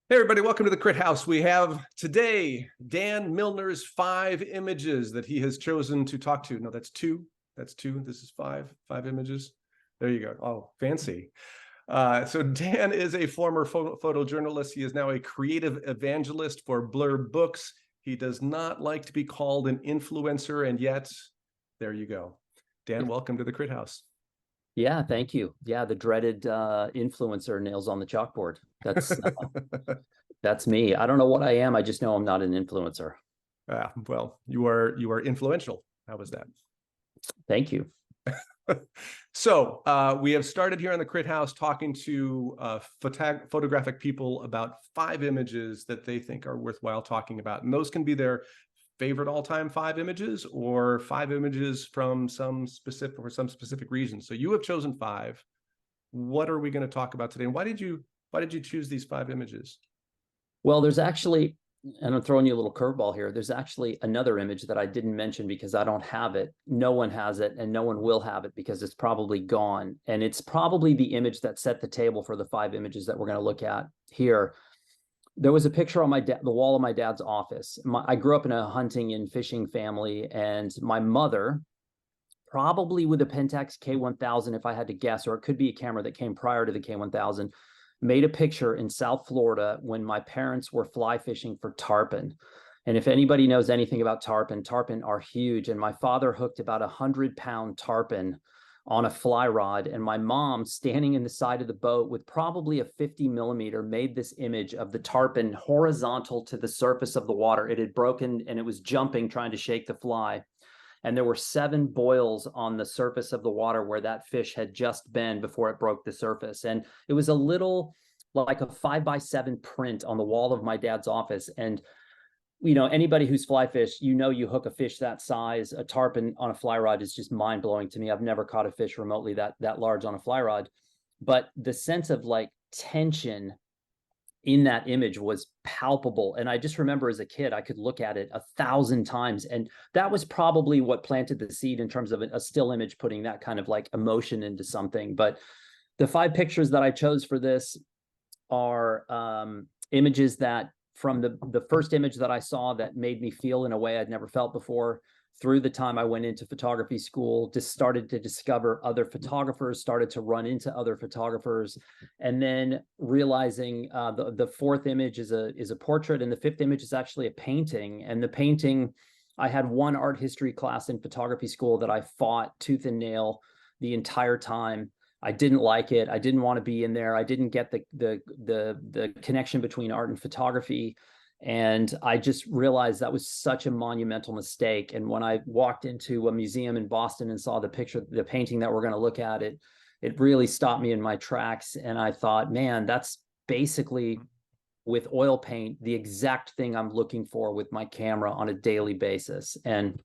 Hey everybody, welcome to the Crit House. We have today Dan Milnor's 5 images that he has chosen to talk to. No, that's 2. That's 2. This is 5 images. There you go. Oh, fancy. So Dan is a former photojournalist. He is now a creative evangelist for BlurbBooks. He does not like to be called an influencer, and yet there you go. Dan, welcome to the Crit House. Yeah, thank you. Yeah, the dreaded influencer nails on the chalkboard. That's me. I don't know what I am. I just know I'm not an influencer. Well, you are influential. How was that? Thank you. So we have started here on the Crit House talking to photographic people about 5 images that they think are worthwhile talking about. And those can be their favorite all-time 5 images or 5 images from some specific reason. So you have chosen 5. What are we going to talk about today? And why did you choose these 5 images? Well, there's actually, and I'm throwing you a little curveball here. There's actually another image that I didn't mention because I don't have it. No one has it, and no one will have it because it's probably gone. And it's probably the image that set the table for the 5 images that we're going to look at here. There was a picture on the wall of my dad's office. I grew up in a hunting and fishing family, and my mother, probably with a Pentax K1000, if I had to guess, or it could be a camera that came prior to the K1000, made a picture in South Florida when my parents were fly fishing for tarpon. And if anybody knows anything about tarpon are huge. And my father hooked about 100-pound tarpon on a fly rod, and my mom, standing in the side of the boat with probably a 50 millimeter, made this image of the tarpon horizontal to the surface of the water. It had broken and it was jumping, trying to shake the fly. And there were 7 boils on the surface of the water where that fish had just been before it broke the surface. And it was a little like a 5x7 print on the wall of my dad's office. And you know, anybody who's fly fished, you know, you hook a fish that size, a tarpon on a fly rod is just mind blowing to me. I've never caught a fish remotely that large on a fly rod, but the sense of like tension in that image was palpable. And I just remember as a kid, I could look at it 1,000 times. And that was probably what planted the seed in terms of a still image, putting that kind of like emotion into something. But the 5 pictures that I chose for this are images that from the first image that I saw that made me feel in a way I'd never felt before, through the time I went into photography school, just started to discover other photographers, started to run into other photographers, and then realizing the 4th image is a portrait, and the 5th image is actually a painting. And the painting, I had one art history class in photography school that I fought tooth and nail the entire time. I didn't like it. I didn't want to be in there. I didn't get the connection between art and photography. And I just realized that was such a monumental mistake. And when I walked into a museum in Boston and saw the painting that we're going to look at, it really stopped me in my tracks. And I thought, man, that's basically, with oil paint, the exact thing I'm looking for with my camera on a daily basis. And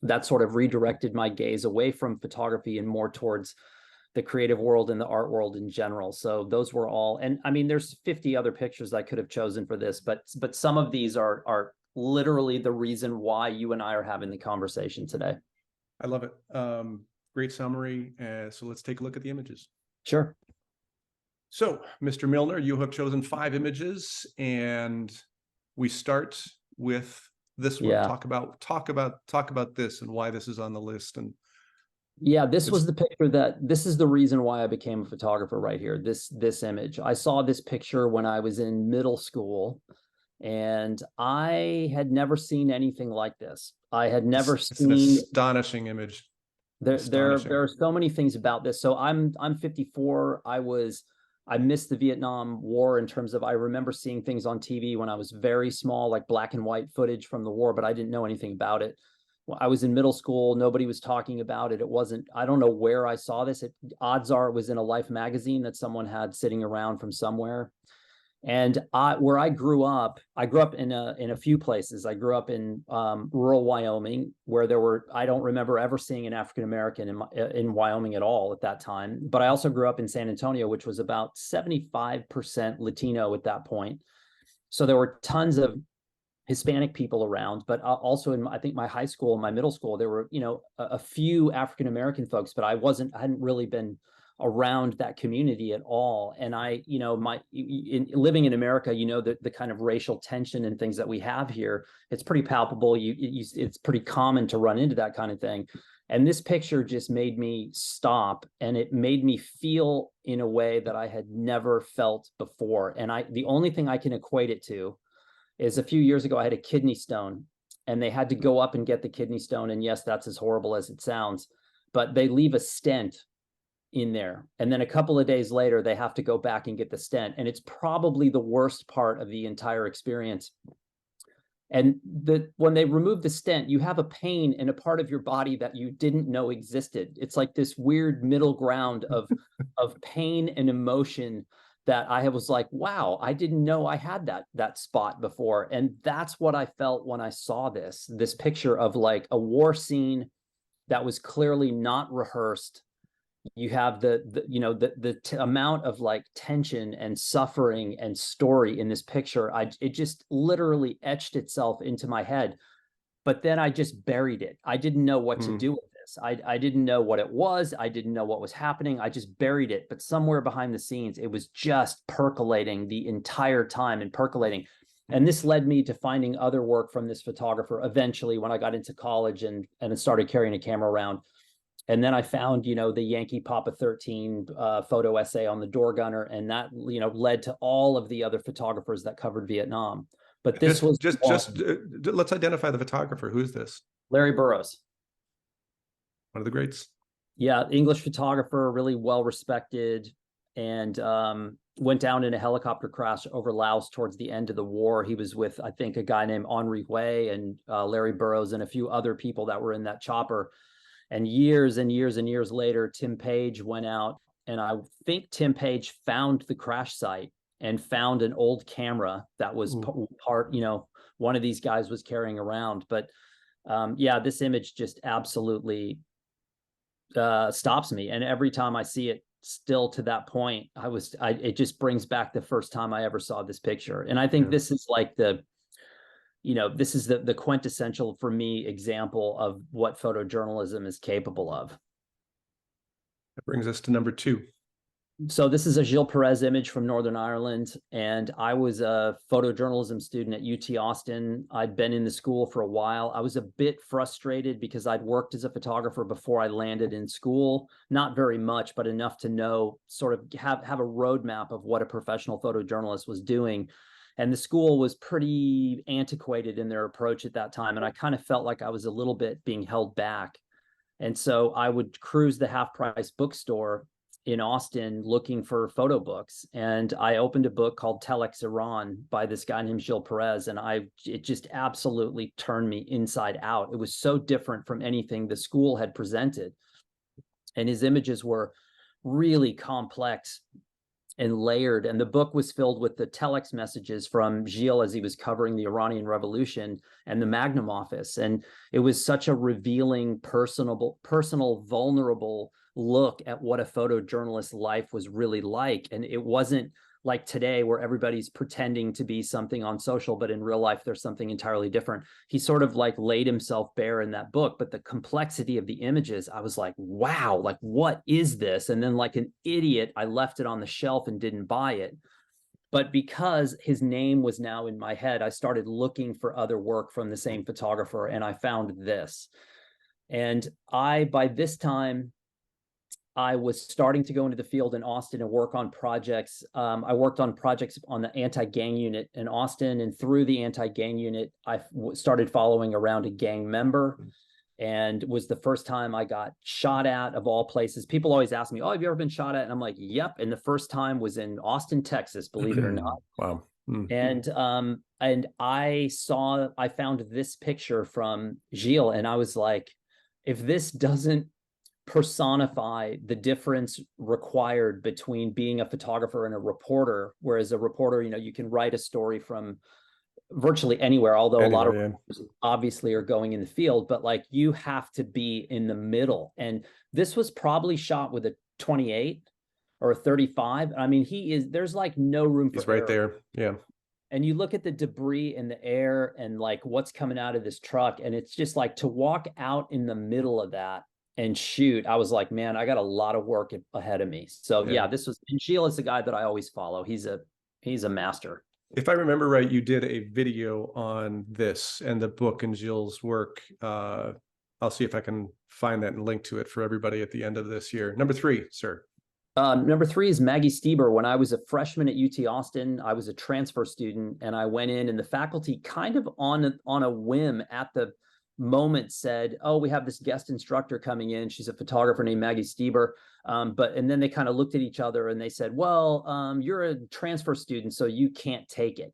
that sort of redirected my gaze away from photography and more towards the creative world and the art world in general. So those were all, and I mean, there's 50 other pictures I could have chosen for this, but some of these are literally the reason why you and I are having the conversation today. I love it. Great summary. So let's take a look at the images. Sure. So, Mr. Milnor, you have chosen 5 images, and we start with this one. Yeah. Talk about this and why this is on the list. And yeah, this was the picture this is the reason why I became a photographer right here. This image. I saw this picture when I was in middle school, and I had never seen anything like this. I had never seen. It's an astonishing image. There are so many things about this. So I'm 54. I missed the Vietnam War in terms of, I remember seeing things on TV when I was very small, like black and white footage from the war, but I didn't know anything about it. I was in middle school. Nobody was talking about it. It wasn't, I don't know where I saw this. Odds are it was in a Life magazine that someone had sitting around from somewhere. And where I grew up in a few places. I grew up in rural Wyoming, where I don't remember ever seeing an African-American in Wyoming at all at that time. But I also grew up in San Antonio, which was about 75% Latino at that point. So there were tons of Hispanic people around, but also in, I think, my high school and my middle school, there were, a few African-American folks, but I hadn't really been around that community at all. And I, living in America, the kind of racial tension and things that we have here, it's pretty palpable. It's pretty common to run into that kind of thing. And this picture just made me stop, and it made me feel in a way that I had never felt before. And the only thing I can equate it to is a few years ago, I had a kidney stone, and they had to go up and get the kidney stone. And yes, that's as horrible as it sounds, but they leave a stent in there. And then a couple of days later, they have to go back and get the stent. And it's probably the worst part of the entire experience. And when they remove the stent, you have a pain in a part of your body that you didn't know existed. It's like this weird middle ground of pain and emotion that I was like, wow, I didn't know I had that spot before. And that's what I felt when I saw this picture of like a war scene that was clearly not rehearsed. You have the amount of like tension and suffering and story in this picture. It just literally etched itself into my head. But then I just buried it. I didn't know what to do with this. I didn't know what it was. I didn't know what was happening. I just buried it. But somewhere behind the scenes, it was just percolating the entire time and percolating. And this led me to finding other work from this photographer eventually when I got into college and started carrying a camera around. And then I found, the Yankee Papa 13 photo essay on the door gunner. And that, led to all of the other photographers that covered Vietnam. But this was just let's identify the photographer. Who's this? Larry Burrows. One of the greats. Yeah, English photographer, really well respected, and went down in a helicopter crash over Laos towards the end of the war. He was with, I think, a guy named Henri Hui and Larry Burrows and a few other people that were in that chopper. And years and years and years later, Tim Page went out, and I think Tim Page found the crash site and found an old camera that was part, one of these guys was carrying around. But this image just absolutely stops me. And every time I see it, still to that point, it just brings back the first time I ever saw this picture. And I think this is like this is the quintessential for me example of what photojournalism is capable of. That brings us to number 2. So this is a Gilles Peress image from Northern Ireland, and I was a photojournalism student at UT Austin. I'd been in the school for a while. I was a bit frustrated because I'd worked as a photographer before I landed in school, not very much, but enough to know, sort of have a roadmap of what a professional photojournalist was doing. And the school was pretty antiquated in their approach at that time, and I kind of felt like I was a little bit being held back. And so I would cruise the half-price bookstore in Austin looking for photo books. And I opened a book called Telex Iran by this guy named Gilles Peress. And it just absolutely turned me inside out. It was so different from anything the school had presented. And his images were really complex and layered. And the book was filled with the telex messages from Gilles as he was covering the Iranian Revolution and the Magnum office. And it was such a revealing, personal, vulnerable look at what a photojournalist's life was really like. And it wasn't like today where everybody's pretending to be something on social, but in real life, there's something entirely different. He sort of like laid himself bare in that book, but the complexity of the images, I was like, wow, like, what is this? And then like an idiot, I left it on the shelf and didn't buy it. But because his name was now in my head, I started looking for other work from the same photographer, and I found this. And by this time, I was starting to go into the field in Austin and work on projects. I worked on projects on the anti-gang unit in Austin, and through the anti-gang unit, I started following around a gang member, and it was the first time I got shot at, of all places. People always ask me, "Oh, have you ever been shot at?" And I'm like, "Yep." And the first time was in Austin, Texas, believe it or not. Wow. And I found this picture from Gilles, and I was like, if this doesn't personify the difference required between being a photographer and a reporter, whereas a reporter, you can write a story from virtually anywhere, although a lot of reporters obviously are going in the field, but like you have to be in the middle. And this was probably shot with a 28 or a 35. I mean, there's like no room for error. Right there. Yeah. And you look at the debris in the air and like what's coming out of this truck, and it's just like to walk out in the middle of that and shoot, I was like, man, I got a lot of work ahead of me. So yeah, and Gilles is the guy that I always follow. He's a master. If I remember right, you did a video on this and the book and Gilles' work. I'll see if I can find that and link to it for everybody at the end of this year. Number 3, sir. Number 3 is Maggie Steber. When I was a freshman at UT Austin, I was a transfer student, and I went in, and the faculty kind of on a whim at the moment said, oh, we have this guest instructor coming in. She's a photographer named Maggie Steber. And then they kind of looked at each other and they said, well, you're a transfer student, so you can't take it.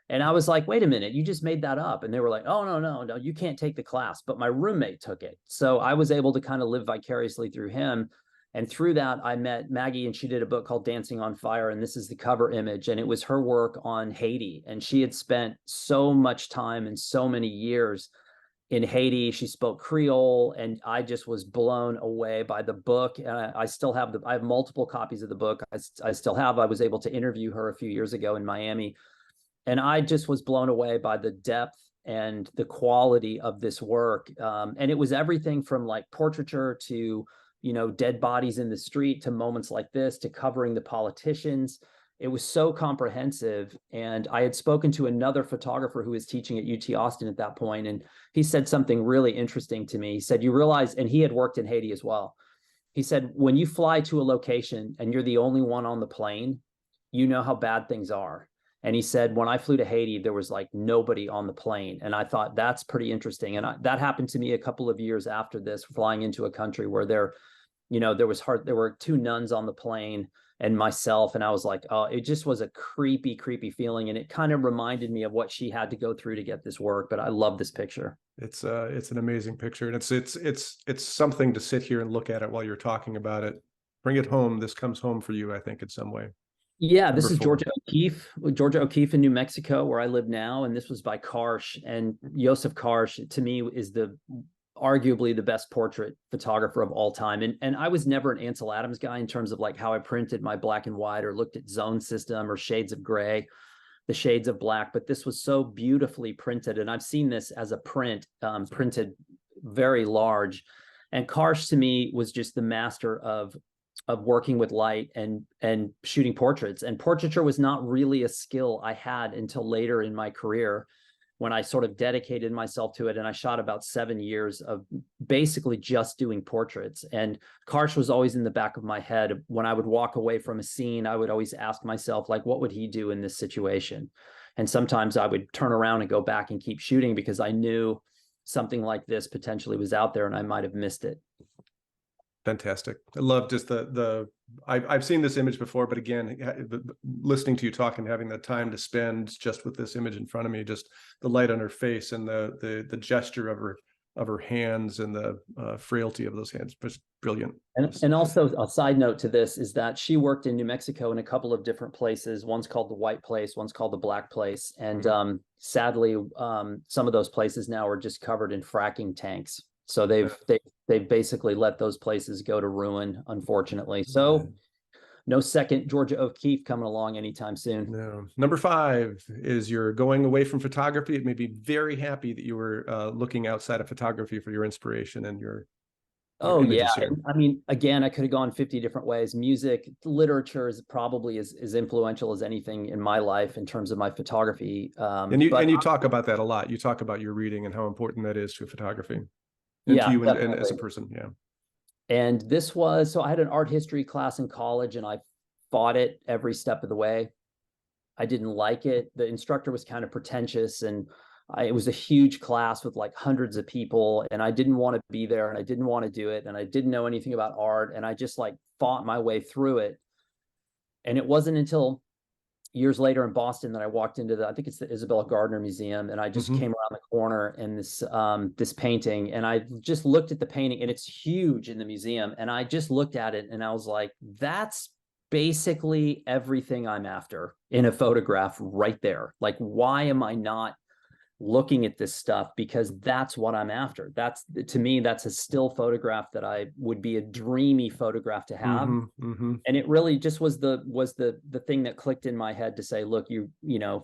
And I was like, wait a minute, you just made that up. And they were like, oh, no, you can't take the class. But my roommate took it. So I was able to kind of live vicariously through him. And through that, I met Maggie, and she did a book called Dancing on Fire. And this is the cover image. And it was her work on Haiti. And she had spent so much time and so many years in Haiti. She spoke Creole, and I just was blown away by the book. And I still have I have multiple copies of the book. I still have. I was able to interview her a few years ago in Miami. And I just was blown away by the depth and the quality of this work. And it was everything from like portraiture to, dead bodies in the street, to moments like this, to covering the politicians. It was so comprehensive. And I had spoken to another photographer who was teaching at UT Austin at that point, and he said something really interesting to me. He said, you realize, and he had worked in Haiti as well. He said, when you fly to a location and you're the only one on the plane, you know how bad things are. And he said, when I flew to Haiti, there was like nobody on the plane. And I thought that's pretty interesting. And that happened to me a couple of years after this, flying into a country where there were 2 nuns on the plane and myself. And I was like, oh, it just was a creepy, creepy feeling. And it kind of reminded me of what she had to go through to get this work. But I love this picture. It's an amazing picture. And it's something to sit here and look at it while you're talking about it. Bring it home. This comes home for you, I think, in some way. Yeah, this is Georgia O'Keeffe in New Mexico, where I live now. And this was by Karsh. And Joseph Karsh, to me, is arguably the best portrait photographer of all time. And I was never an Ansel Adams guy in terms of like how I printed my black and white or looked at zone system or shades of gray, the shades of black. But this was so beautifully printed. And I've seen this as a print, printed very large. And Karsh, to me, was just the master of working with light and shooting portraits. And portraiture was not really a skill I had until later in my career, when I sort of dedicated myself to it. And I shot about 7 years of basically just doing portraits. And Karsh was always in the back of my head. When I would walk away from a scene, I would always ask myself, like, what would he do in this situation? And sometimes I would turn around and go back and keep shooting because I knew something like this potentially was out there and I might have missed it. Fantastic. I love just I've seen this image before, but again, listening to you talk and having the time to spend just with this image in front of me, just the light on her face and the gesture of her hands and the frailty of those hands, just brilliant. And also a side note to this is that she worked in New Mexico in a couple of different places. One's called the White Place, one's called the Black Place. And sadly, some of those places now are just covered in fracking tanks. So they've basically let those places go to ruin, unfortunately. So no second Georgia O'Keeffe coming along anytime soon. No. Number 5 is you're going away from photography. It made me very happy that you were looking outside of photography for your inspiration and your yeah. I mean, again, I could have gone 50 different ways. Music, literature is probably as influential as anything in my life in terms of my photography. And you talk about that a lot. You talk about your reading and how important that is to photography. And to you and as a person. Yeah. And this was, so I had an art history class in college and I fought it every step of the way. I didn't like it. The instructor was kind of pretentious and it was a huge class with like hundreds of people and I didn't want to be there and I didn't want to do it. And I didn't know anything about art and I just like fought my way through it. And it wasn't until years later in Boston that I walked into I think it's the Isabella Gardner Museum, and I just came around the corner and this painting, and I just looked at the painting, and it's huge in the museum, and I just looked at it and I was like, that's basically everything I'm after in a photograph right there. Like, why am I not looking at this stuff? Because that's what I'm after. To me, that's a still photograph that I would be a dreamy photograph to have. And it really just was the thing that clicked in my head to say, look, you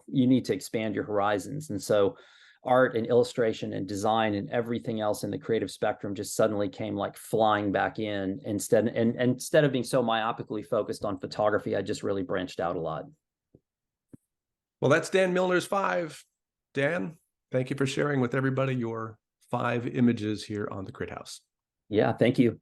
need to expand your horizons. And so art and illustration and design and everything else in the creative spectrum just suddenly came like flying back in. Instead of being so myopically focused on photography, I just really branched out a lot. Well, that's Dan Milnor's 5. Dan, thank you for sharing with everybody your 5 images here on the Crit House. Yeah, thank you.